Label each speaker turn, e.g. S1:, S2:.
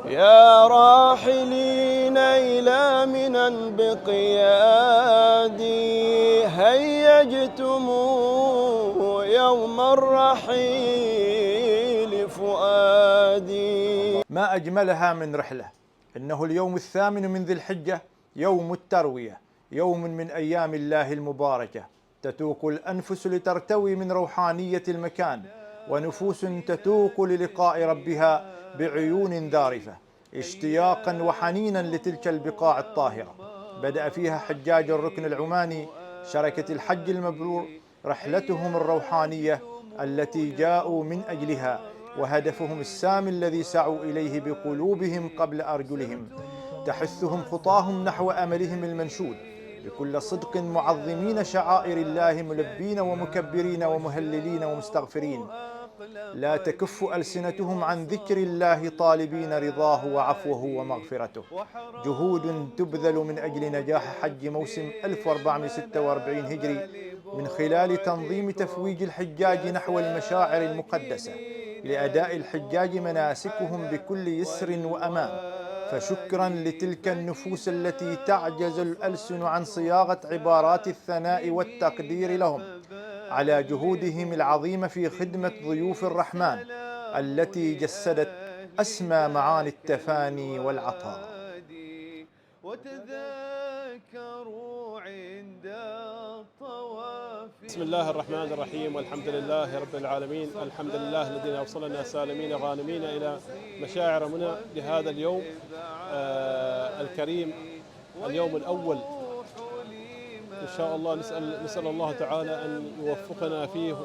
S1: يا راحلين إلى منى بقيادي، هيجتم يوم الرحيل فؤادي.
S2: ما أجملها من رحلة. إنه اليوم الثامن من ذي الحجة، يوم التروية، يوم من أيام الله المباركة، تتوق الأنفس لترتوي من روحانية المكان، ونفوس تتوق للقاء ربها بعيون ذارفة، اشتياقا وحنينا لتلك البقاع الطاهرة. بدأ فيها حجاج الركن العماني شركة الحج المبرور رحلتهم الروحانية التي جاءوا من أجلها، وهدفهم السامي الذي سعوا إليه بقلوبهم قبل أرجلهم، تحثهم خطاهم نحو أملهم المنشود بكل صدق، معظمين شعائر الله، ملبين ومكبرين ومهللين ومستغفرين. لا تكف ألسنتهم عن ذكر الله، طالبين رضاه وعفوه ومغفرته. جهود تبذل من أجل نجاح حج موسم 1446 هجري من خلال تنظيم تفويج الحجاج نحو المشاعر المقدسة لأداء الحجاج مناسكهم بكل يسر وأمان. فشكرا لتلك النفوس التي تعجز الألسن عن صياغة عبارات الثناء والتقدير لهم على جهودهم العظيمة في خدمة ضيوف الرحمن التي جسدت أسمى معاني التفاني والعطاء.
S1: وتذكروا عند الطواف.
S3: بسم الله الرحمن الرحيم، والحمد لله رب العالمين. الحمد لله الذي أوصلنا سالمين غانمين إلى مشاعر منى لهذا اليوم الكريم، اليوم الأول. إن شاء الله نسأل الله تعالى أن يوفقنا فيه